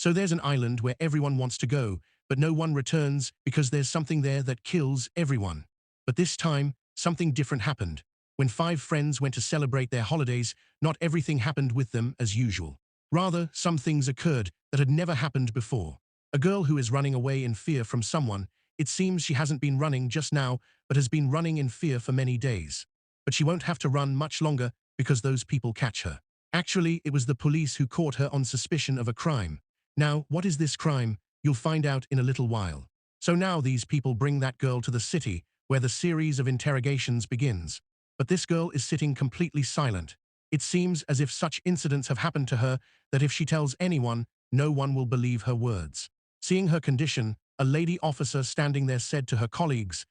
So there's an island where everyone wants to go, but no one returns because there's something there that kills everyone. But this time, something different happened. When 5 friends went to celebrate their holidays, not everything happened with them as usual. Rather, some things occurred that had never happened before. A girl who is running away in fear from someone. It seems she hasn't been running just now, but has been running in fear for many days. But she won't have to run much longer because those people catch her. Actually, it was the police who caught her on suspicion of a crime. Now, what is this crime? You'll find out in a little while. So now these people bring that girl to the city, where the series of interrogations begins. But this girl is sitting completely silent. It seems as if such incidents have happened to her that if she tells anyone, no one will believe her words. Seeing her condition, a lady officer standing there said to her colleagues,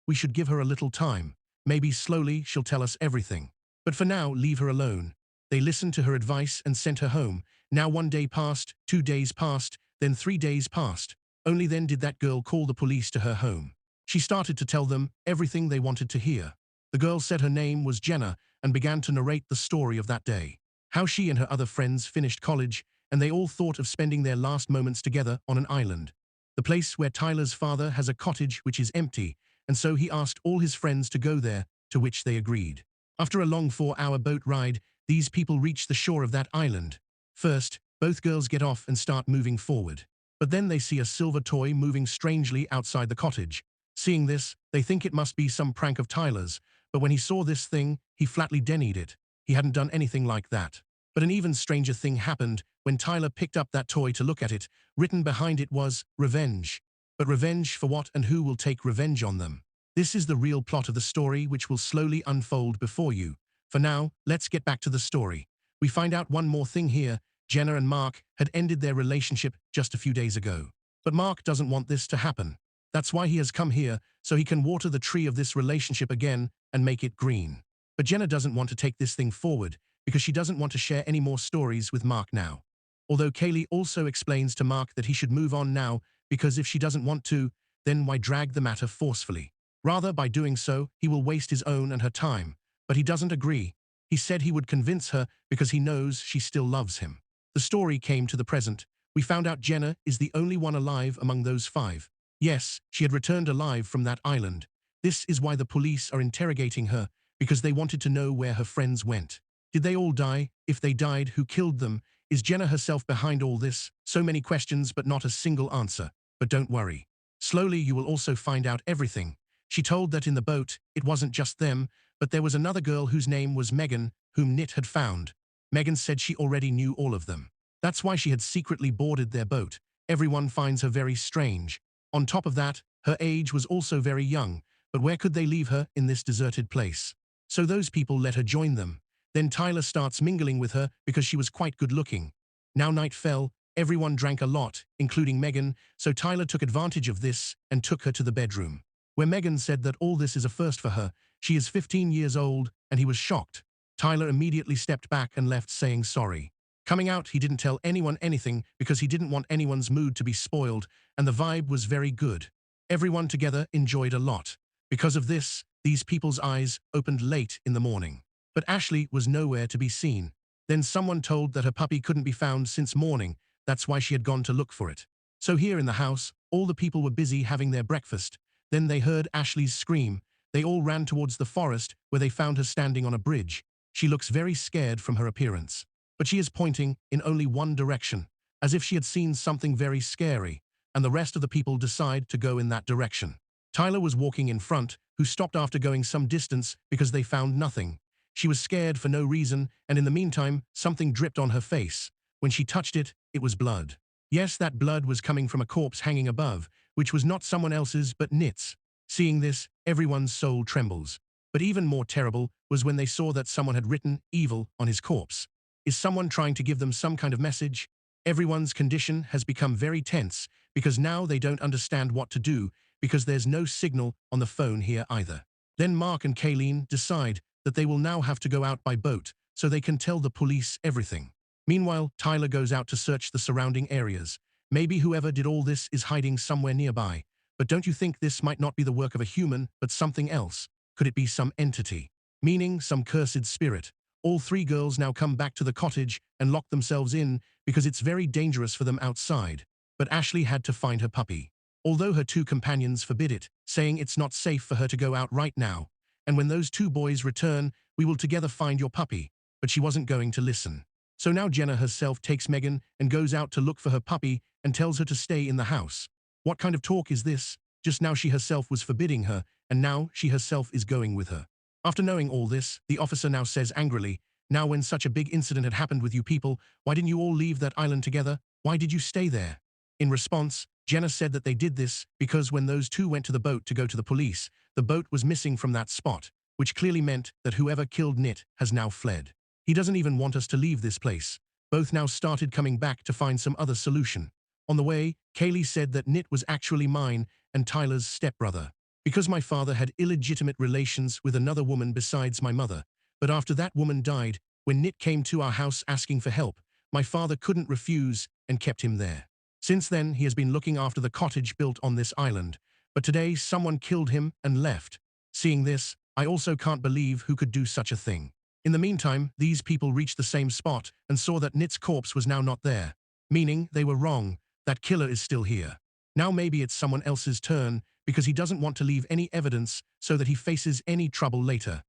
we should give her a little time. Maybe slowly she'll tell us everything. But for now, leave her alone. They listened to her advice and sent her home. Now 1 day passed, 2 days passed, then 3 days passed. Only then did that girl call the police to her home. She started to tell them everything they wanted to hear. The girl said her name was Jenna and began to narrate the story of that day. How she and her other friends finished college, and they all thought of spending their last moments together on an island. The place where Tyler's father has a cottage which is empty, and so he asked all his friends to go there, to which they agreed. After a long 4-hour boat ride, these people reach the shore of that island. First, both girls get off and start moving forward. But then they see a silver toy moving strangely outside the cottage. Seeing this, they think it must be some prank of Tyler's, but when he saw this thing, he flatly denied it. He hadn't done anything like that. But an even stranger thing happened when Tyler picked up that toy to look at it. Written behind it was, "Revenge." But revenge for what, and who will take revenge on them? This is the real plot of the story, which will slowly unfold before you. For now, let's get back to the story. We find out one more thing here. Jenna and Mark had ended their relationship just a few days ago. But Mark doesn't want this to happen. That's why he has come here, so he can water the tree of this relationship again and make it green. But Jenna doesn't want to take this thing forward because she doesn't want to share any more stories with Mark now. Although Kaylee also explains to Mark that he should move on now because if she doesn't want to, then why drag the matter forcefully? Rather, by doing so, he will waste his own and her time. But he doesn't agree. He said he would convince her because he knows she still loves him. The story came to the present. We found out Jenna is the only one alive among those 5. Yes, she had returned alive from that island. This is why the police are interrogating her, because they wanted to know where her friends went. Did they all die? If they died, who killed them? Is Jenna herself behind all this? So many questions, but not a single answer. But don't worry. Slowly you will also find out everything. She told that in the boat, it wasn't just them, but there was another girl whose name was Megan, whom Nit had found. Megan said she already knew all of them. That's why she had secretly boarded their boat. Everyone finds her very strange. On top of that, her age was also very young, but where could they leave her in this deserted place? So those people let her join them. Then Tyler starts mingling with her because she was quite good looking. Now night fell, everyone drank a lot, including Megan, so Tyler took advantage of this and took her to the bedroom, where Megan said that all this is a first for her. She is 15 years old, and he was shocked. Tyler immediately stepped back and left saying sorry. Coming out, he didn't tell anyone anything because he didn't want anyone's mood to be spoiled, and the vibe was very good. Everyone together enjoyed a lot. Because of this, these people's eyes opened late in the morning. But Ashley was nowhere to be seen. Then someone told that her puppy couldn't be found since morning. That's why she had gone to look for it. So here in the house, all the people were busy having their breakfast. Then they heard Ashley's scream. They all ran towards the forest, where they found her standing on a bridge. She looks very scared from her appearance. But she is pointing in only one direction, as if she had seen something very scary, and the rest of the people decide to go in that direction. Tyler was walking in front, who stopped after going some distance because they found nothing. She was scared for no reason, and in the meantime, something dripped on her face. When she touched it, it was blood. Yes, that blood was coming from a corpse hanging above, which was not someone else's but Nit's. Seeing this, everyone's soul trembles. But even more terrible was when they saw that someone had written evil on his corpse. Is someone trying to give them some kind of message? Everyone's condition has become very tense because now they don't understand what to do because there's no signal on the phone here either. Then Mark and Kayleen decide that they will now have to go out by boat so they can tell the police everything. Meanwhile, Tyler goes out to search the surrounding areas. Maybe whoever did all this is hiding somewhere nearby. But don't you think this might not be the work of a human, but something else? Could it be some entity? Meaning some cursed spirit? All 3 girls now come back to the cottage and lock themselves in because it's very dangerous for them outside. But Ashley had to find her puppy. Although her two companions forbid it, saying it's not safe for her to go out right now, and when those two boys return, we will together find your puppy. But she wasn't going to listen. So now Jenna herself takes Megan and goes out to look for her puppy and tells her to stay in the house. What kind of talk is this? Just now she herself was forbidding her, and now she herself is going with her. After knowing all this, the officer now says angrily, "Now when such a big incident had happened with you people, why didn't you all leave that island together? Why did you stay there?" In response, Jenna said that they did this because when those two went to the boat to go to the police, the boat was missing from that spot, which clearly meant that whoever killed Nit has now fled. He doesn't even want us to leave this place. Both now started coming back to find some other solution. On the way, Kaylee said that Nit was actually mine and Tyler's stepbrother, because my father had illegitimate relations with another woman besides my mother. But after that woman died, when Nit came to our house asking for help, my father couldn't refuse and kept him there. Since then, he has been looking after the cottage built on this island. But today, someone killed him and left. Seeing this, I also can't believe who could do such a thing. In the meantime, these people reached the same spot and saw that Nit's corpse was now not there. Meaning, they were wrong. That killer is still here. Now maybe it's someone else's turn, because he doesn't want to leave any evidence so that he faces any trouble later.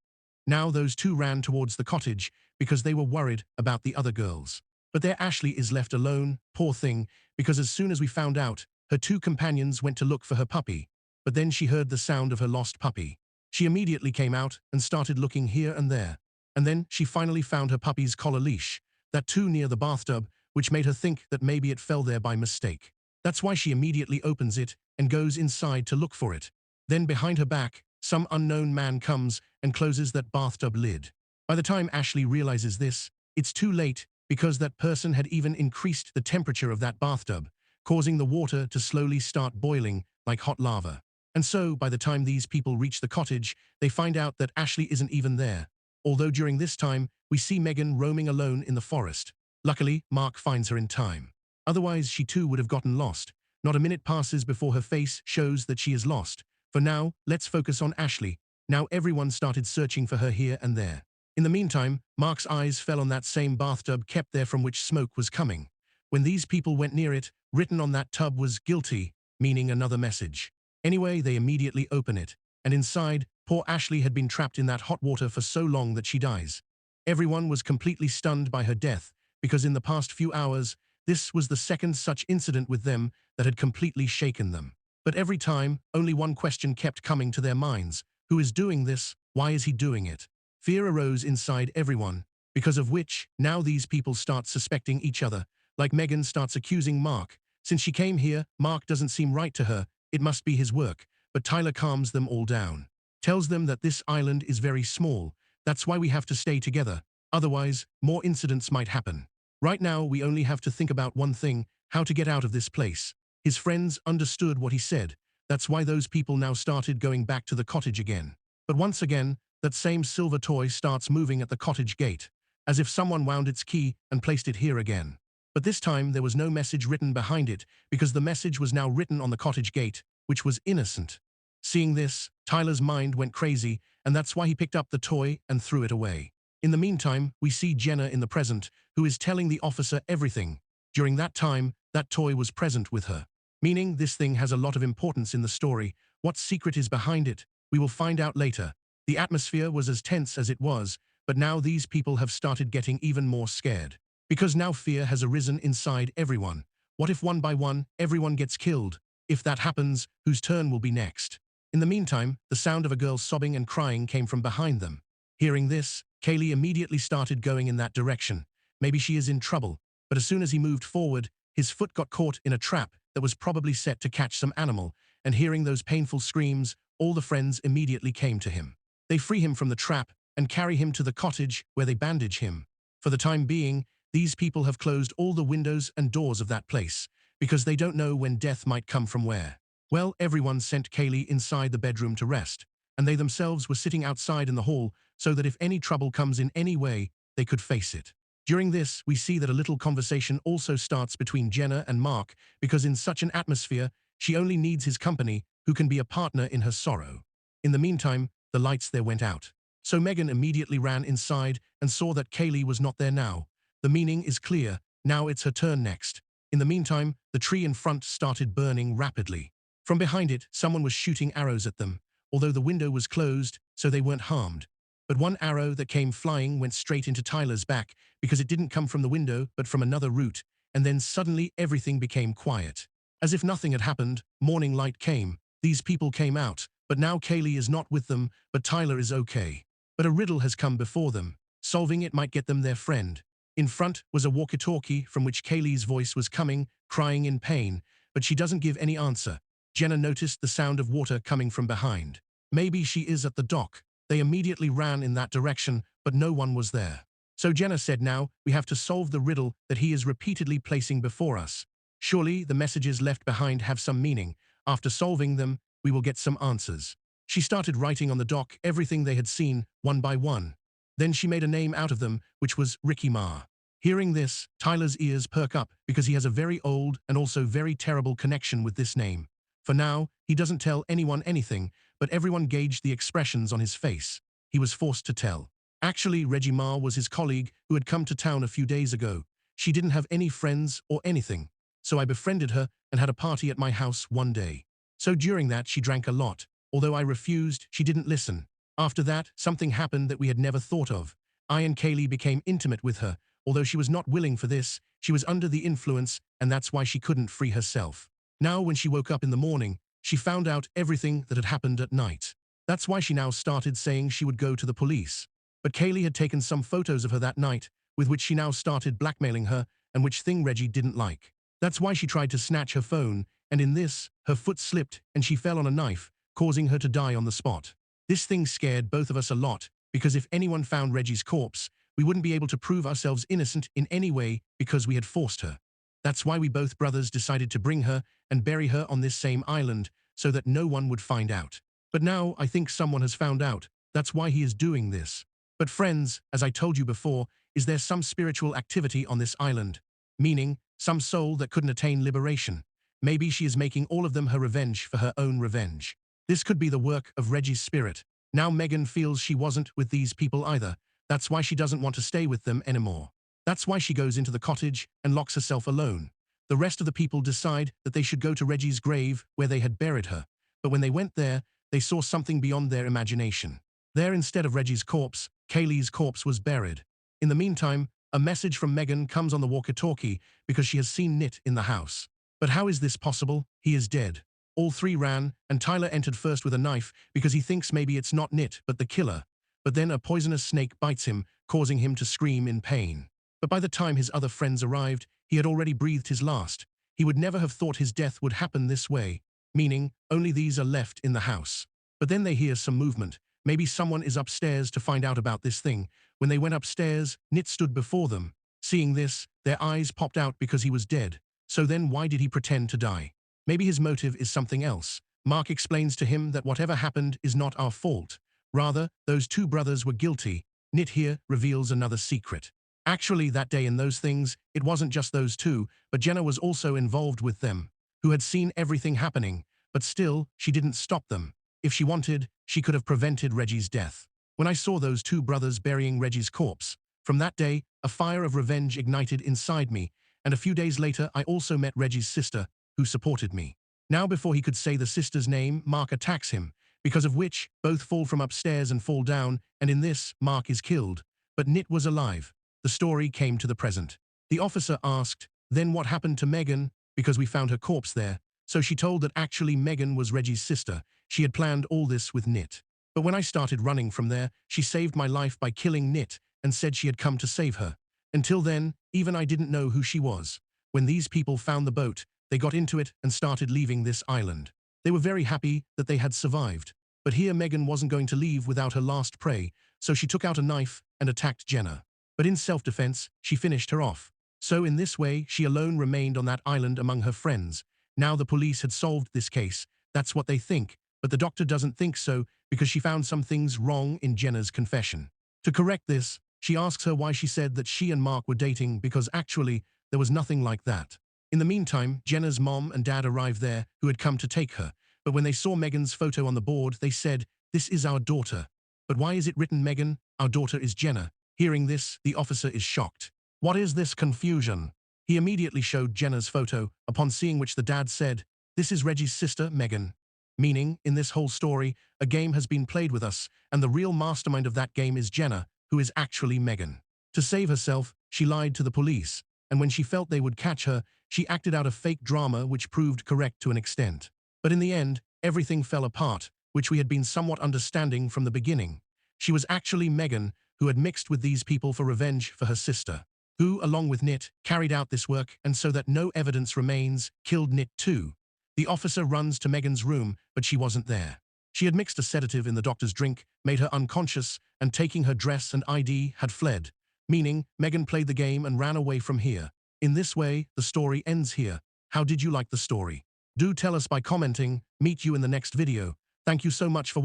Now those two ran towards the cottage because they were worried about the other girls. But there Ashley is left alone, poor thing, because as soon as we found out, her two companions went to look for her puppy. But then she heard the sound of her lost puppy. She immediately came out and started looking here and there. And then she finally found her puppy's collar leash, that too near the bathtub, which made her think that maybe it fell there by mistake. That's why she immediately opens it and goes inside to look for it. Then behind her back, some unknown man comes and closes that bathtub lid. By the time Ashley realizes this, it's too late because that person had even increased the temperature of that bathtub, causing the water to slowly start boiling like hot lava. And so, by the time these people reach the cottage, they find out that Ashley isn't even there. Although during this time, we see Megan roaming alone in the forest. Luckily, Mark finds her in time. Otherwise, she too would have gotten lost. Not a minute passes before her face shows that she is lost. For now, let's focus on Ashley. Now everyone started searching for her here and there. In the meantime, Mark's eyes fell on that same bathtub kept there from which smoke was coming. When these people went near it, written on that tub was "guilty," meaning another message. Anyway, they immediately open it, and inside, poor Ashley had been trapped in that hot water for so long that she dies. Everyone was completely stunned by her death, because in the past few hours, this was the second such incident with them that had completely shaken them. But every time, only one question kept coming to their minds. Who is doing this? Why is he doing it? Fear arose inside everyone, because of which, now these people start suspecting each other, like Megan starts accusing Mark. Since she came here, Mark doesn't seem right to her, it must be his work, but Tyler calms them all down. Tells them that this island is very small, that's why we have to stay together, otherwise, more incidents might happen. Right now, we only have to think about one thing, how to get out of this place. His friends understood what he said, that's why those people now started going back to the cottage again. But once again, that same silver toy starts moving at the cottage gate, as if someone wound its key and placed it here again. But this time there was no message written behind it, because the message was now written on the cottage gate, which was innocent. Seeing this, Tyler's mind went crazy, and that's why he picked up the toy and threw it away. In the meantime, we see Jenna in the present, who is telling the officer everything. During that time, that toy was present with her. Meaning this thing has a lot of importance in the story. What secret is behind it? We will find out later. The atmosphere was as tense as it was, but now these people have started getting even more scared. Because now fear has arisen inside everyone. What if one by one, everyone gets killed? If that happens, whose turn will be next? In the meantime, the sound of a girl sobbing and crying came from behind them. Hearing this, Kaylee immediately started going in that direction. Maybe she is in trouble, but as soon as he moved forward, his foot got caught in a trap that was probably set to catch some animal, and hearing those painful screams, all the friends immediately came to him. They free him from the trap and carry him to the cottage where they bandage him. For the time being, these people have closed all the windows and doors of that place, because they don't know when death might come from where. Well, everyone sent Kaylee inside the bedroom to rest, and they themselves were sitting outside in the hall so that if any trouble comes in any way, they could face it. During this, we see that a little conversation also starts between Jenna and Mark, because in such an atmosphere, she only needs his company, who can be a partner in her sorrow. In the meantime, the lights there went out. So Megan immediately ran inside and saw that Kaylee was not there now. The meaning is clear, Now it's her turn next. In the meantime, the tree in front started burning rapidly. From behind it, someone was shooting arrows at them, although the window was closed, so they weren't harmed. But one arrow that came flying went straight into Tyler's back because it didn't come from the window but from another route, and then suddenly everything became quiet. As if nothing had happened, morning light came. These people came out, but now Kaylee is not with them, but Tyler is okay. But a riddle has come before them. Solving it might get them their friend. In front was a walkie-talkie from which Kaylee's voice was coming, crying in pain, but she doesn't give any answer. Jenna noticed the sound of water coming from behind. Maybe she is at the dock. They immediately ran in that direction, but no one was there. So Jenna said, now, we have to solve the riddle that he is repeatedly placing before us. Surely the messages left behind have some meaning. After solving them, we will get some answers. She started writing on the dock everything they had seen, one by one. Then she made a name out of them, which was Ricky Ma. Hearing this, Tyler's ears perk up because he has a very old and also very terrible connection with this name. For now, he doesn't tell anyone anything, but everyone gauged the expressions on his face. He was forced to tell. Actually, Reggie Ma was his colleague who had come to town a few days ago. She didn't have any friends or anything, so I befriended her and had a party at my house one day. So during that, she drank a lot. Although I refused, she didn't listen. After that, something happened that we had never thought of. I and Kaylee became intimate with her. Although she was not willing for this, she was under the influence, and that's why she couldn't free herself. Now, when she woke up in the morning, she found out everything that had happened at night. That's why she now started saying she would go to the police. But Kaylee had taken some photos of her that night, with which she now started blackmailing her, and which thing Reggie didn't like. That's why she tried to snatch her phone, and in this, her foot slipped and she fell on a knife, causing her to die on the spot. This thing scared both of us a lot, because if anyone found Reggie's corpse, we wouldn't be able to prove ourselves innocent in any way because we had forced her. That's why we both brothers decided to bring her and bury her on this same island, so that no one would find out. But now I think someone has found out. That's why he is doing this. But friends, as I told you before, is there some spiritual activity on this island? Meaning, some soul that couldn't attain liberation. Maybe she is making all of them her revenge for her own revenge. This could be the work of Reggie's spirit. Now Megan feels she wasn't with these people either. That's why she doesn't want to stay with them anymore. That's why she goes into the cottage and locks herself alone. The rest of the people decide that they should go to Reggie's grave where they had buried her. But when they went there, they saw something beyond their imagination. There, instead of Reggie's corpse, Kaylee's corpse was buried. In the meantime, a message from Megan comes on the walkie-talkie because she has seen Nit in the house. But how is this possible? He is dead. All three ran, and Tyler entered first with a knife because he thinks maybe it's not Nit but the killer. But then a poisonous snake bites him, causing him to scream in pain. But by the time his other friends arrived, he had already breathed his last. He would never have thought his death would happen this way, meaning only these are left in the house. But then they hear some movement. Maybe someone is upstairs to find out about this thing. When they went upstairs, Nit stood before them. Seeing this, their eyes popped out because he was dead. So then why did he pretend to die? Maybe his motive is something else. Mark explains to him that whatever happened is not our fault. Rather, those two brothers were guilty. Nit here reveals another secret. Actually, that day in those things, it wasn't just those two, but Jenna was also involved with them, who had seen everything happening, but still, she didn't stop them. If she wanted, she could have prevented Reggie's death. When I saw those two brothers burying Reggie's corpse, from that day, a fire of revenge ignited inside me, and a few days later I also met Reggie's sister, who supported me. Now before he could say the sister's name, Mark attacks him, because of which, both fall from upstairs and fall down, and in this, Mark is killed. But Nit was alive. The story came to the present. The officer asked, then what happened to Megan? Because we found her corpse there. So she told that actually Megan was Reggie's sister. She had planned all this with Nit. But when I started running from there, she saved my life by killing Nit and said she had come to save her. Until then, even I didn't know who she was. When these people found the boat, they got into it and started leaving this island. They were very happy that they had survived. But here Megan wasn't going to leave without her last prey, so she took out a knife and attacked Jenna. But in self-defense, she finished her off. So in this way, she alone remained on that island among her friends. Now the police had solved this case. That's what they think. But the doctor doesn't think so because she found some things wrong in Jenna's confession. To correct this, she asks her why she said that she and Mark were dating because actually, there was nothing like that. In the meantime, Jenna's mom and dad arrived there who had come to take her. But when they saw Megan's photo on the board, they said, "This is our daughter." But why is it written Megan? Our daughter is Jenna. Hearing this, the officer is shocked. What is this confusion? He immediately showed Jenna's photo, upon seeing which the dad said, "This is Reggie's sister, Megan." Meaning, in this whole story, a game has been played with us, and the real mastermind of that game is Jenna, who is actually Megan. To save herself, she lied to the police, and when she felt they would catch her, she acted out a fake drama which proved correct to an extent. But in the end, everything fell apart, which we had been somewhat understanding from the beginning. She was actually Megan, who had mixed with these people for revenge for her sister, who, along with Nit, carried out this work, and so that no evidence remains, killed Nit too. The officer runs to Megan's room, but she wasn't there. She had mixed a sedative in the doctor's drink, made her unconscious, and taking her dress and ID, had fled. Meaning, Megan played the game and ran away from here. In this way, the story ends here. How did you like the story? Do tell us by commenting. Meet you in the next video. Thank you so much for